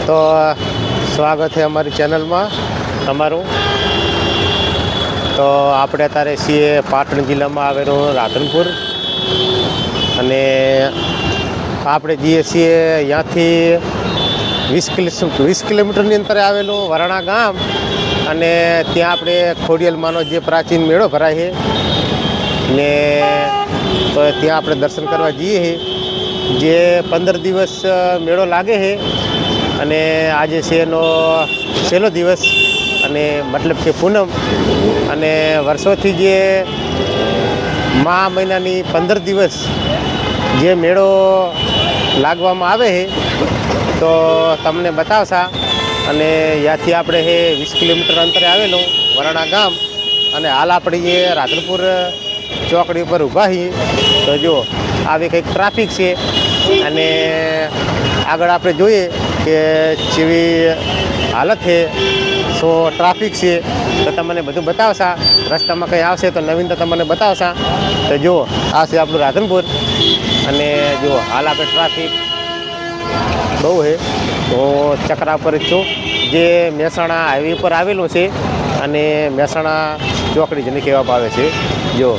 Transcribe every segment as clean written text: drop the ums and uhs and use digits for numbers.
તો સ્વાગત છે અમારી ચેનલમાં તમારું। તો આપણે અત્યારે છીએ પાટણ જિલ્લામાં આવેલું રાધનપુર, અને આપણે જઈએ છીએ અહીંયાથી 20 કિલોમીટરની અંતરે આવેલું વરાણા ગામ, અને ત્યાં આપણે ખોડિયાલમાંનો જે પ્રાચીન મેળો ભરાય છે ને, તો ત્યાં આપણે દર્શન કરવા જઈએ છીએ। જે 15 દિવસ મેળો લાગે છે, અને આજે છે એનો છેલ્લો દિવસ, અને મતલબ કે પૂનમ, અને વર્ષોથી જે મહા મહિનાની 15 દિવસ જે મેળો લાગવામાં આવે છે, તો તમને બતાવશા। અને ત્યાંથી આપણે 20 કિલોમીટર અંતરે આવેલું વરાણા ગામ, અને હાલ આપણે એ રાધનપુર ચોકડી ઉપર ઊભા છીએ। તો જો આવી કંઈક ટ્રાફિક છે, અને આગળ આપણે જોઈએ કે જેવી હાલત છે, શું ટ્રાફિક છે, તો તમને બધું બતાવશા। રસ્તામાં કંઈ આવશે તો નવીનતા તમને બતાવશા। તો જુઓ, આ છે આપણું રાધનપુર, અને જુઓ હાલ આપણે ટ્રાફિક બહુ છે। તો ચકરા ઉપર જ છું, જે મહેસાણા હાઈવે પર આવેલું છે, અને મહેસાણા ચોકડી જેને કહેવામાં આવે છે। જો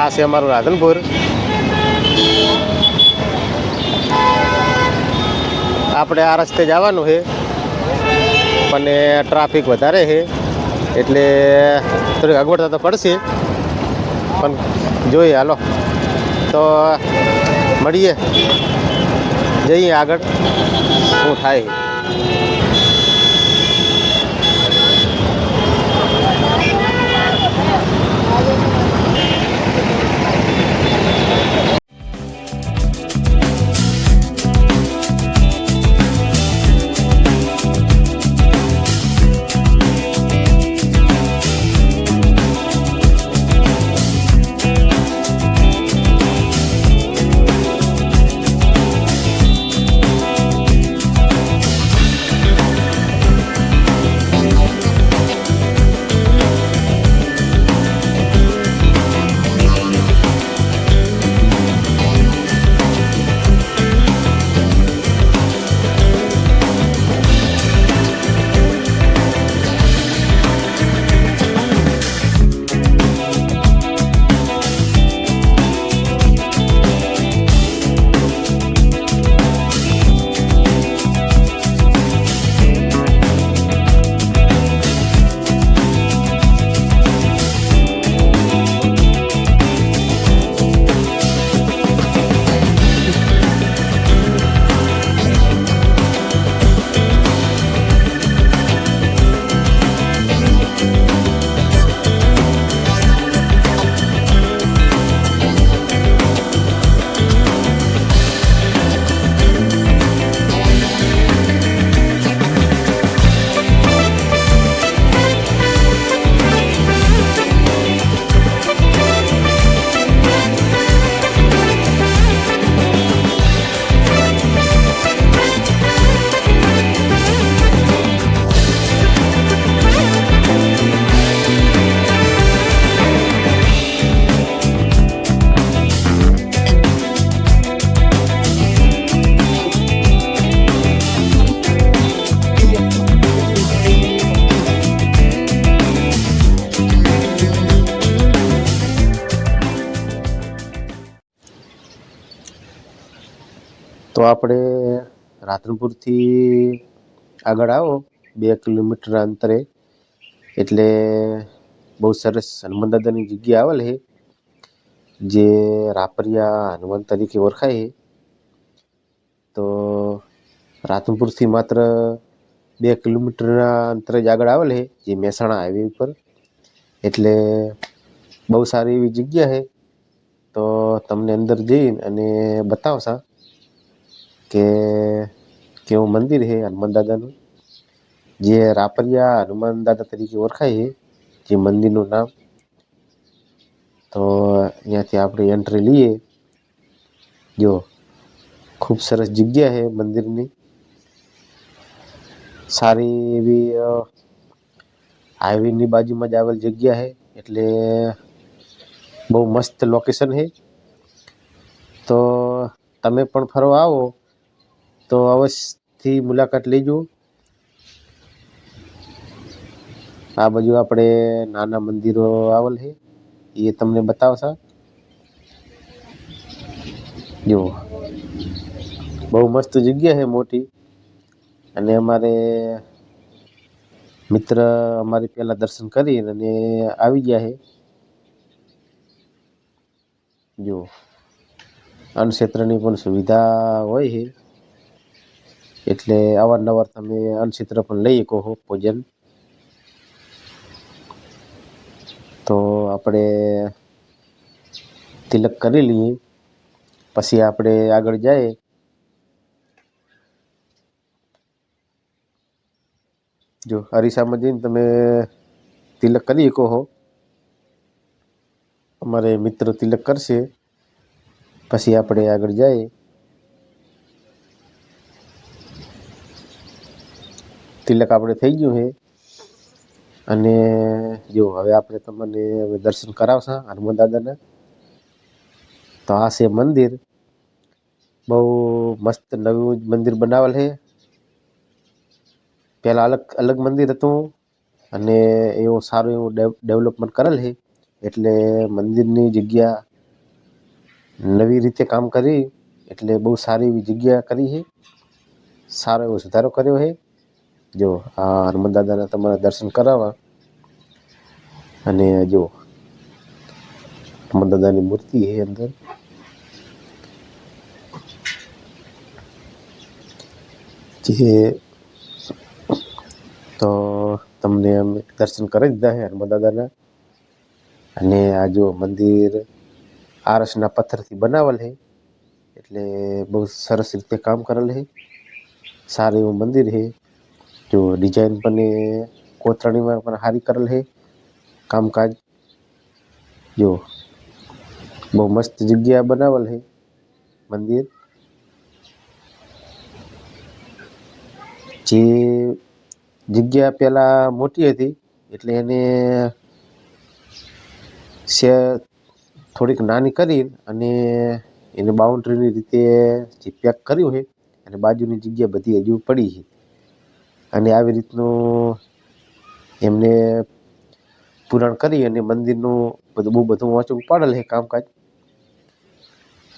આ છે અમારું રાધનપુર। આપણે આ રસ્તે જવાનું છે, પણ ટ્રાફિક વધારે છે, એટલે થોડીક અગવડતા તો પડશે, પણ જોઈએ હાલો તો મળીએ, જઈએ આગળ શું થાય। તો આપણે રાધનપુરથી આગળ આવો 2 કિલોમીટર અંતરે, એટલે બહુ સરસ હનુમાન દાદાની જગ્યા આવેલ છે, જે રાપરિયા હનુમાન તરીકે ઓળખાય છે। તો રાધનપુરથી માત્ર 2 કિલોમીટરના અંતરે જ આગળ આવેલ છે, જે મહેસાણા હાઈવે ઉપર, એટલે બહુ સારી એવી જગ્યા છે। તો તમને અંદર જઈને અને બતાવશા કે કેવું મંદિર છે હનુમાન દાદાનું, જે રાપરિયા હનુમાન દાદા તરીકે ઓળખાય છે, જે મંદિરનું નામ। તો અહીંયાથી આપણે એન્ટ્રી લઈએ। જો ખૂબ સરસ જગ્યા છે મંદિરની, સારી એવી હાઈવેની બાજુમાં જ આવેલ જગ્યા છે, એટલે બહુ મસ્ત લોકેશન છે। તમે પણ ફરવા આવો તો અવશ્યથી મુલાકાત લેજો. આ બાજુ આપણે નાના મંદિરો આવેલ છે એ તમને બતાવશા. જો બહુ મસ્ત જગ્યા છે મોટી. અને અમારે મિત્ર અમારી પહેલાં દર્શન કરી અને આવી ગયા છે. જો અન્નક્ષેત્રની પણ સુવિધા હોય છે, એટલે અવારનવાર તમે અન્નક્ષેત્ર પણ લઈ શકો છો ભોજન. તો આપણે તિલક કરી લઈએ, પછી આપણે આગળ જઈએ. જો અરીસામાં જઈને તમે તિલક કરી શકો છો. અમારે મિત્રો તિલક કરશે, પછી આપણે આગળ જઈએ. તિલક આપણે થઈ ગયું છે. અને જો હવે આપણે તમને દર્શન કરાવશા હનુમાન દાદાના. તો આ છે મંદિર. બહુ મસ્ત નવું મંદિર બનાવેલ છે. પહેલાં અલગ મંદિર હતું અને એવું સારું એવું ડેવલપમેન્ટ કરેલ છે. એટલે મંદિરની જગ્યા નવી રીતે કામ કરી, એટલે બહુ સારી એવી જગ્યા કરી છે. સારો એવો સુધારો કર્યો છે. જો આ હનુમાન દાદાના તમારા દર્શન કરાવવા. અને જો હનુમાન દાદાની મૂર્તિ છે અંદર. જે તો તમને અમે દર્શન કરી દીધા છે હનુમાન દાદાના. અને આ જો મંદિર આરસના પથ્થરથી બનાવેલ છે, એટલે બહુ સરસ રીતે કામ કરેલ છે. સારું એવું મંદિર છે. જો ડિઝાઇન પણ કોતરણીમાં પણ સારી કરેલ છે કામકાજ. જો બહુ મસ્ત જગ્યા બનાવેલ છે મંદિર. જે જગ્યા પહેલાં મોટી હતી, એટલે એને થોડીક નાની કરી અને એને બાઉન્ડ્રીની રીતે જે પેક કર્યું છે, અને બાજુની જગ્યા બધી હજુ પડી છે. અને આવી રીતનું એમને પૂરણ કરી અને મંદિરનું બહુ બધું વાંચું પાડેલ છે કામકાજ.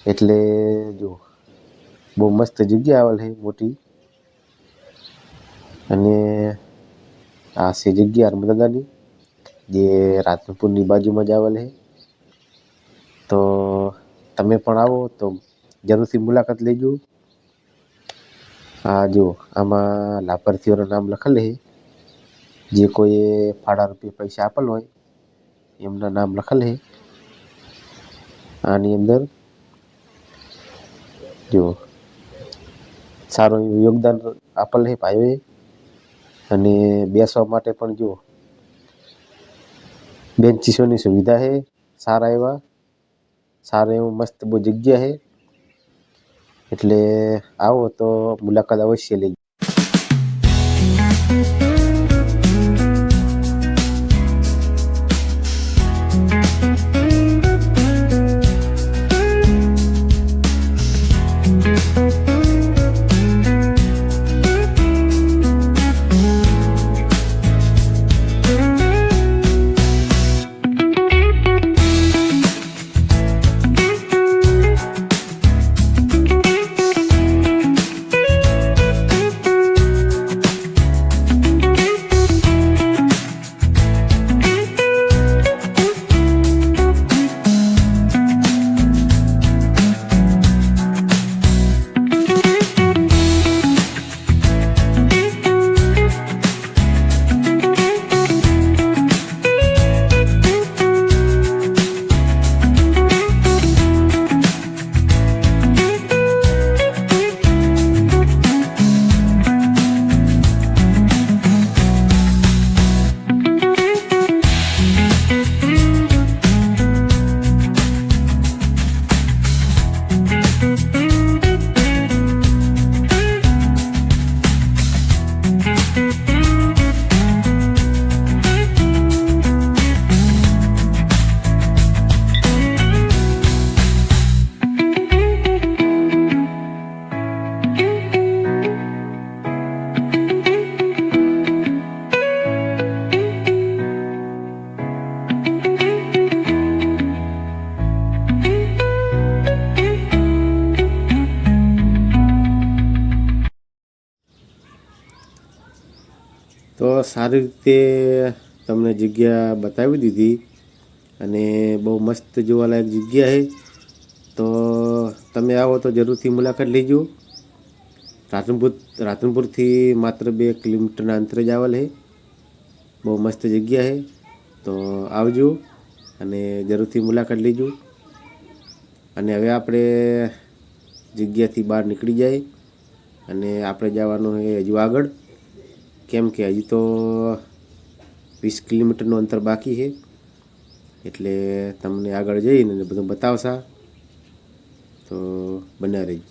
એટલે જો બહુ મસ્ત જગ્યા આવેલ છે મોટી. અને આ છે જગ્યા હનુમાન દાદાની, જે રાધનપુરની બાજુમાં જ આવેલ છે. તો તમે પણ આવો તો જરૂરથી મુલાકાત લેજો. આ જો આમાં લાભાર્થીઓના નામ લખેલ છે. જે કોઈએ ભાડા રૂપિયા પૈસા આપેલ હોય એમના નામ લખેલ છે આની અંદર. જો સારું એવું યોગદાન આપેલ છે ભાઈઓએ. અને બેસવા માટે પણ જો બેન્ચીસોની સુવિધા છે. સારા એવું મસ્ત બહુ જગ્યા છે. એટલે આવો તો મુલાકાત અવશ્ય લેજો. સારી રીતે તમને જગ્યા બતાવી દીધી અને બહુ મસ્ત જોવાલાયક જગ્યા છે. તો તમે આવો તો જરૂરથી મુલાકાત લેજો. રાધનપુરથી માત્ર 2 કિલોમીટરના અંતરે જ આવેલ છે. બહુ મસ્ત જગ્યા છે. તો આવજો અને જરૂરથી મુલાકાત લેજો. અને હવે આપણે જગ્યાથી બહાર નીકળી જાય અને આપણે જવાનું છે હજુ આગળ, કેમ કે હજી તો 20 કિલોમીટરનું અંતર બાકી છે. એટલે તમને આગળ જઈને બધું બતાવશા, તો બન્યા રહેજો.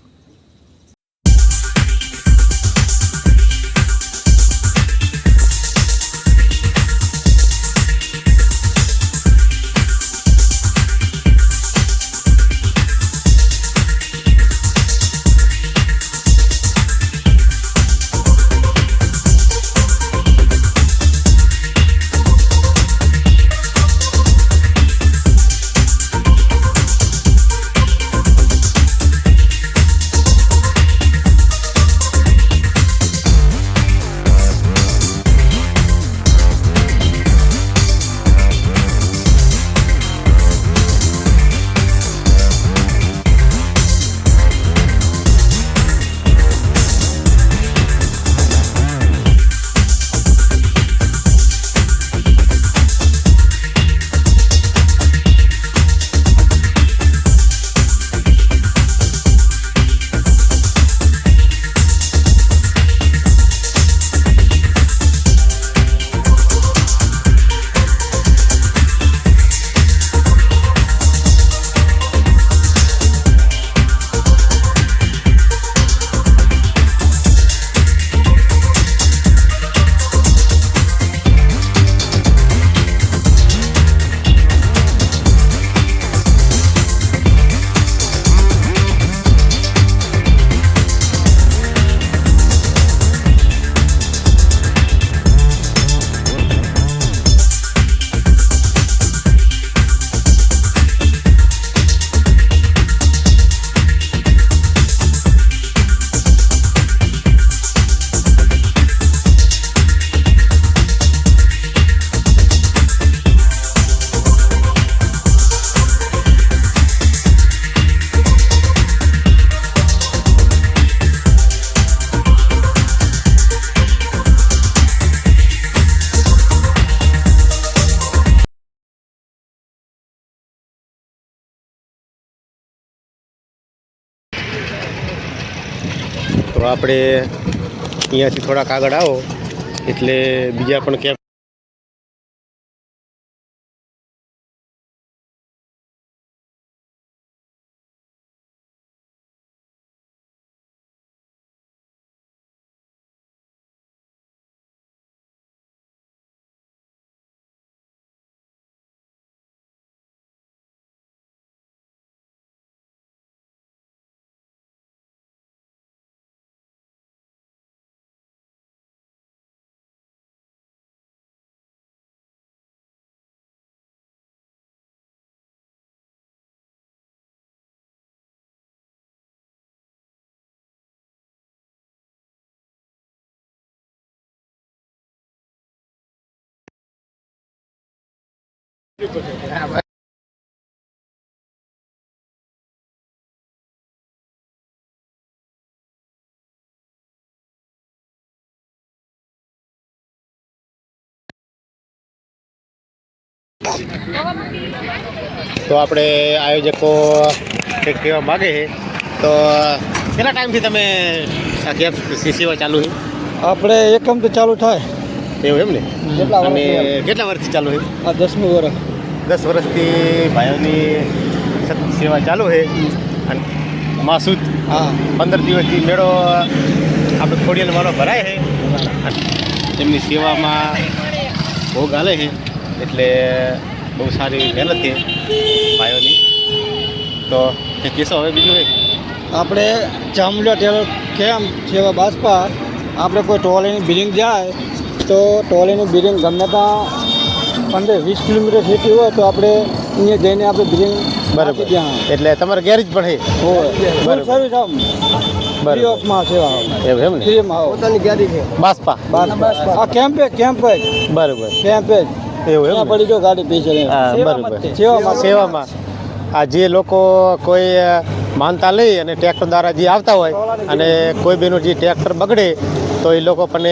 તો આપણે અહીંયાથી થોડાક આગળ આવો એટલે બીજા પણ ક્યાંક તો આપણે આયોજકો કંઈક કહેવા માગે છે. તો કેટલા ટાઈમથી તમે આ કેબ સેવા ચાલુ છે? આપણે એકમથી ચાલુ થાય એવું એમ ને? અને કેટલા વર્ષથી ચાલુ છે? આ 10મું વર્ષ. 10 વર્ષથી ભાઈઓની સતત સેવા ચાલુ છે. અને માસૂદ 15 દિવસથી મેળો આપણે ખોડિયાલ માનો ભરાય છે અને તેમની સેવામાં ભોગ હાલે છે. એટલે બહુ સારી મહેનત છે ભાઈઓની. તો એ કેસો હવે બીજું છે આપણે ચામુંડા ટેલર કેમ સેવા બાસપા આપણે કોઈ ટોલીની બિલ્ડિંગ જાય તો ટોલીની બિલ્ડિંગ ગમે ત્યાં 15-20 કિલોમીટર જેટલી હોય તો આપણે અહીંયા જઈને આપણે બિલ્ડિંગ બરાબર. એટલે તમારે ગેરેજ પણ છે? હોય. બરાબર. સર્વિસ આમ બરાબર. ફ્રી ઓફમાં સેવા એવું એમ ને ફ્રીમાં આવો પોતાની ગાડી છે બાસપા આ કેમ્પે બરાબર કેમ્પે એવું એમ ત્યાં ને? પડી જો ગાડી પીછે હા બરાબર સેવામાં સેવામાં આ જે લોકો કોઈ માનતા લઈ અને ટ્રેક્ટર દ્વારા જે આવતા હોય અને કોઈ બેનું જે ટ્રેક્ટર બગડે તો એ લોકો પણ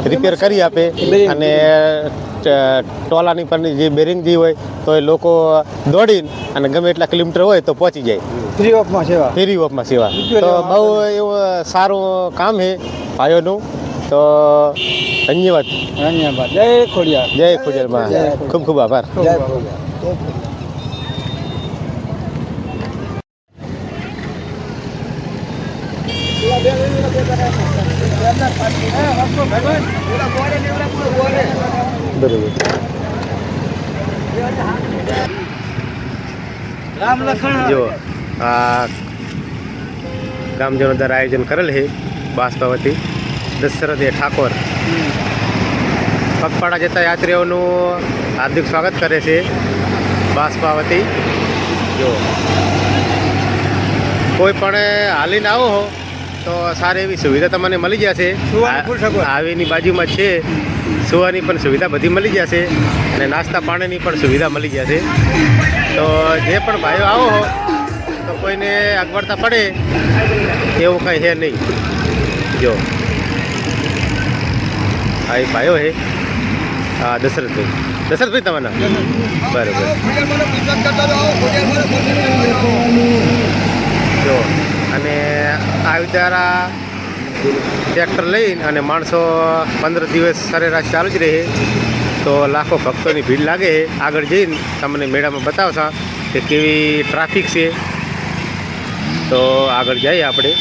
રિપેર કરી આપે અને ટોલાની પણ જે બેરિંગ જે હોય તો એ લોકો દોડીને અને ગમે એટલા કિલોમીટર હોય તો પહોંચી જાય ફ્રી ઓફમાં સેવા ફેરી ઓફમાં સેવા તો બહુ એવું સારું કામ છે ભાઈઓનું તો ધન્યવાદ ધન્યવાદ જય ખોડિયાર જય ખુજરમાં ખૂબ ખૂબ આભાર જય ખોડિયાર બરાબર રામ લખણ જો આ ગામજનો દ્વારા આયોજન કરેલ છે બાસપાવતી દશરથ ઠાકોર પગપાળા જતા યાત્રીઓનું હાર્દિક સ્વાગત કરે છે બાસપાવતી જો કોઈ પણ હાલીને આવો હો તો સારી એવી સુવિધા તમને મળી જશે સુવાની full સગવડ. હાઈવેની બાજુમાં છે સુવાની પણ સુવિધા બધી મળી જશે અને નાસ્તા પાણીની પણ સુવિધા મળી જશે તો જે પણ ભાઈઓ આવો હો તો કોઈને અગવડતા પડે એવું કંઈ છે નહીં જો આ એ ભાઈઓ છે હા દશરથભાઈ તમારા બરાબર જો અને આવી દ્વારા ટ્રેક્ટર લઈને અને માણસો 15 દિવસ સરેરાશ ચાલુ જ રહે તો લાખો ભક્તોની ભીડ લાગે છે આગળ જઈને તમને મેળામાં બતાવશા કે કેવી ટ્રાફિક છે તો આગળ જઈએ આપણે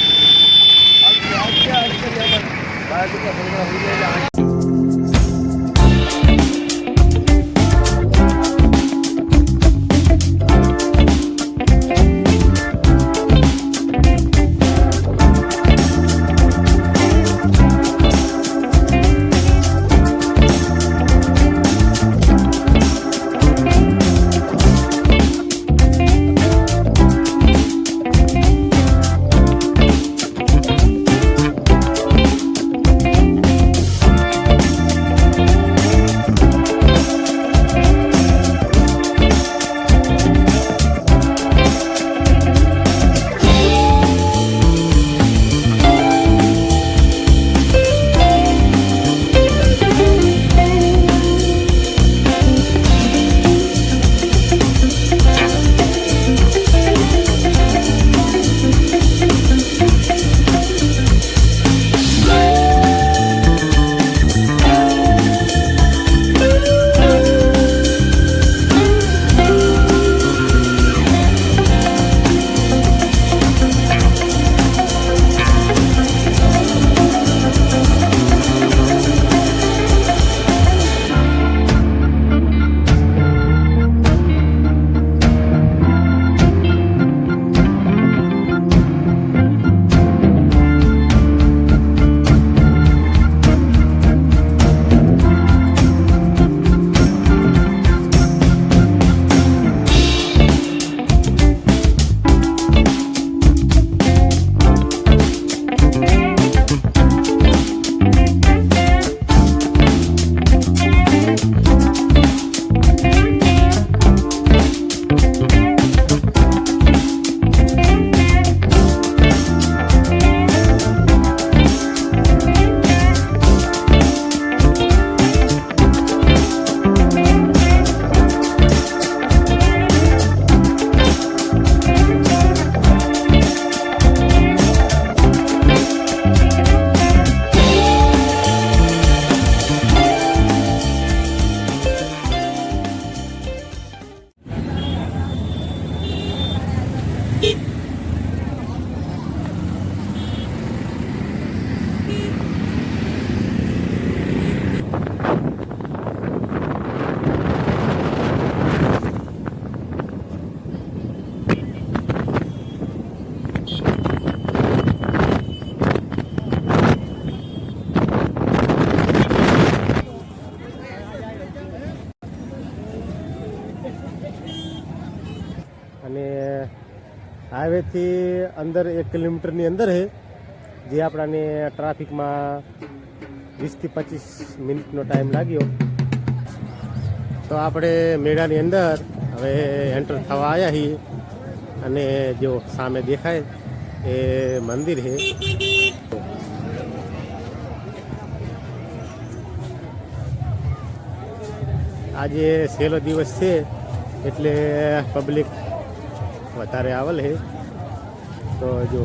અને હાઈવેથી અંદર 1 કિલોમીટરની અંદર છે જે આપણાને ટ્રાફિકમાં 20 થી 25 મિનિટનો ટાઈમ લાગ્યો. તો આપણે મેળાની અંદર હવે એન્ટર થવા આવ્યા છીએ અને જો સામે દેખાય એ મંદિર છે. આજે છેલ્લો દિવસ છે એટલે પબ્લિક વધારે આવેલ છે. તો જો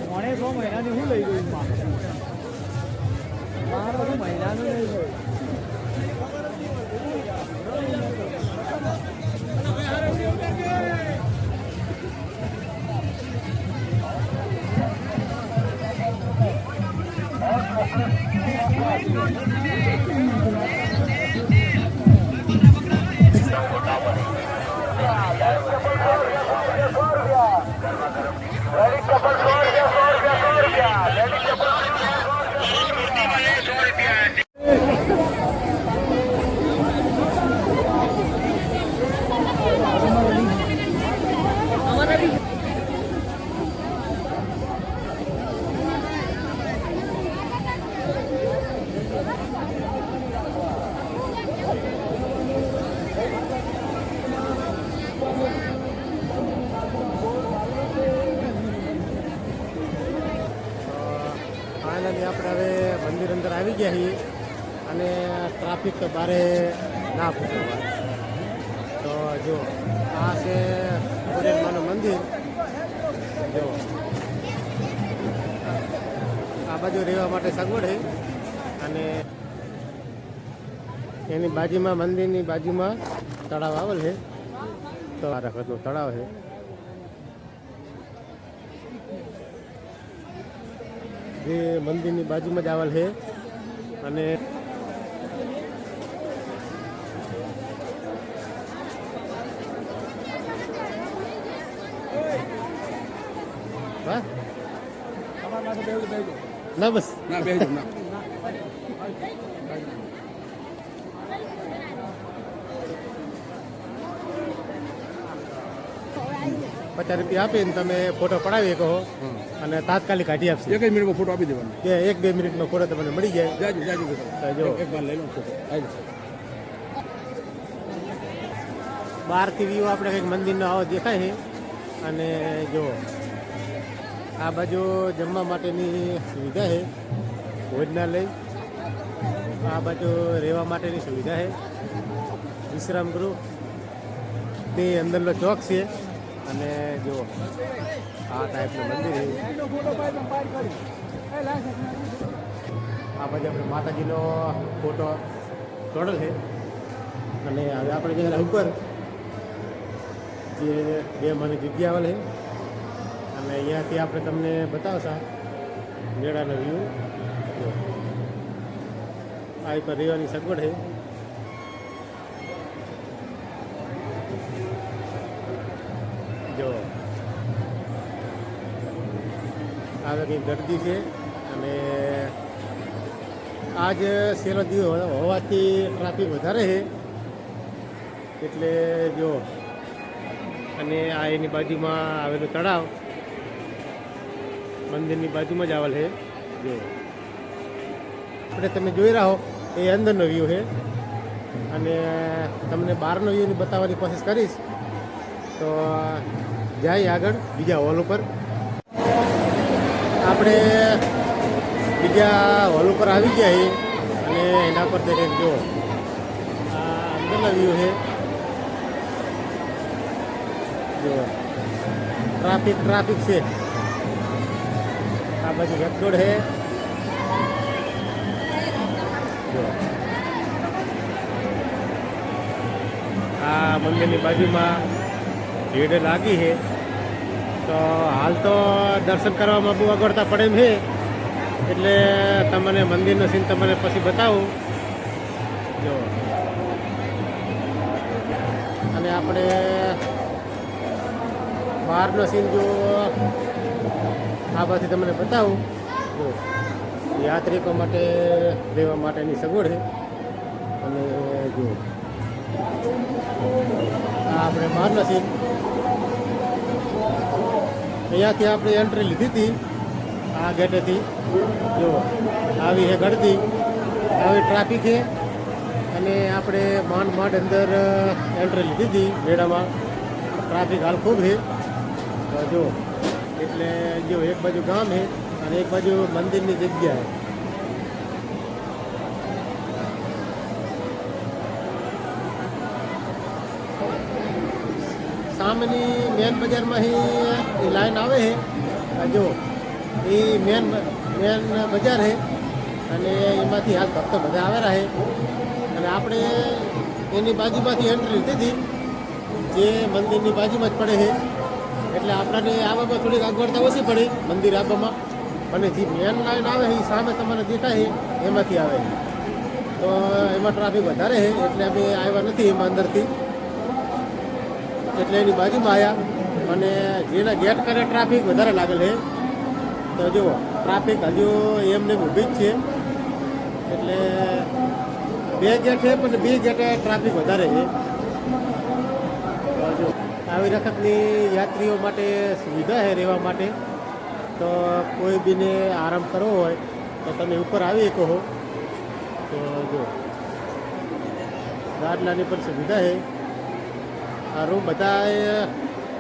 ભણે 6 મહિનાની હું લઈ ગયું મહિનાનું લઈ ગયું. ફાઇનલી આપણે હવે મંદિર અંદર આવી ગયા છીએ અને ટ્રાફિક તો બારે ના પૂછવા. તો જો આ છે ખોડિયારમાંનું મંદિર. જો આ બાજુ રહેવા માટે સગવડ છે અને એની બાજુમાં મંદિરની બાજુમાં તળાવ આવેલ છે. તો આ વખતનું તળાવ છે. જે મંદિરની બાજુમાં જ આવેલ છે અને ના બસ ના બેજો ના 50 રૂપિયા આપીને તમે ફોટો પડાવી શકો અને તાત્કાલિક કાઢી આપશે. એક જ મિનિટમાં ફોટો આપી દેવાનો. કે 1-2 મિનિટનો ફોટો તમને મળી જાય. જાજો જાજો તો જો એક વાર લઈ લો ફોટો. આવી બહારથી વ્યૂ આપણે કંઈક મંદિરનો આવો દેખાય છે અને જો આ બાજુ જમવા માટેની સુવિધા છે, ભોજનાલય. આ બાજુ રહેવા માટેની સુવિધા છે, વિશ્રામ ગૃહ. તે અંદરનો ચોક છે અને જો આ ટાઈપનું મંદિર છે. આ બાજુ આપણે માતાજીનો ફોટો ચોડેલ છે અને હવે આપણે જગ્યા ઉપર જે 2 માની જગ્યા આવેલ છે અને અહીંયાથી આપણે તમને બતાવશા મેળાનો વ્યૂ. આ ઉપર રહેવાની સગવડ છે. જો આવે કંઈક ગરદી છે અને આજ છેલ્લો દિવસ હોવાથી ટ્રાફિક વધારે છે એટલે જો. અને આ એની બાજુમાં આવેલું તળાવ મંદિરની બાજુમાં જ આવેલ છે. જો આપણે તમે જોઈ રહ્યા એ અંદરનો વ્યૂ છે અને તમને બહારનો વ્યૂ બતાવવાની કોશિશ કરીશ. તો જાય આગળ બીજા હોલ ઉપર. આપણે બીજા હોલ ઉપર આવી ગયા છીએ અને એના પર કંઈક જો આ અંદરનો વ્યૂ છે. જો ટ્રાફિક છે. આ બાજુ રગડોળ છે. જો આ મંદિરની બાજુમાં ભીડ લાગી છે. તો હાલ તો દર્શન કરવામાં બહુ અગવડતા પડે એમ છે એટલે તમને મંદિરનો સીન તમને પછી બતાવું. જો અને આપણે બહારનો સીન જો આ બાજુ તમને બતાવું જો યાત્રિકો માટે રહેવા માટેની સગવડ છે અને જો આ આપણે બહારનો સીન અહીંયાથી આપણે એન્ટ્રી લીધી હતી આ ગેટેથી જો આવી છે ગળદી આવી ટ્રાફિક છે અને આપણે માંડ અંદર એન્ટ્રી લીધી હતી મેળામાં ટ્રાફિક હાલ ખૂબ છે તો જો એટલે જો એક બાજુ ગામ છે અને એક બાજુ મંદિરની જગ્યા છે સામેની મેન બજારમાં એ લાઈન આવે છે જો એ મેન બજાર છે અને એમાંથી હાલ ભક્તો બધા આવેલા છે અને આપણે એની બાજુમાંથી એન્ટ્રી લીધી હતી જે મંદિરની બાજુમાં જ પડે છે એટલે આપણને આવવામાં થોડીક અગવડતા ઓછી પડી મંદિર આવવામાં અને જે મેન લાઈન આવે છે એ સામે તમને દેખાય છે એમાંથી આવે છે તો એમાં ટ્રાફિક વધારે છે એટલે અમે આવ્યા નથી એમાં અંદરથી એટલે એની બાજુમાં આવ્યા અને જેના ગેટ કરે ટ્રાફિક વધારે લાગેલ છે તો જુઓ ટ્રાફિક હજુ એમને ઊભી જ છે એટલે 2 ગેટ છે પણ 2 ગેટે ટ્રાફિક વધારે છે તો જો આવી વખતની યાત્રીઓ માટે સુવિધા છે રહેવા માટે તો કોઈ બીને આરામ કરવો હોય તો તમે ઉપર આવી શકો તો જો ગાદલાની પણ સુવિધા છે આ રૂમ બધા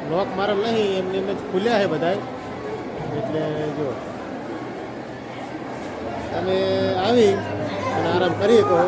લોક મારેલ નહીં એમને એમ જ ખુલ્યા છે બધા એટલે જો તમે આવી અને આરામ કરી શકો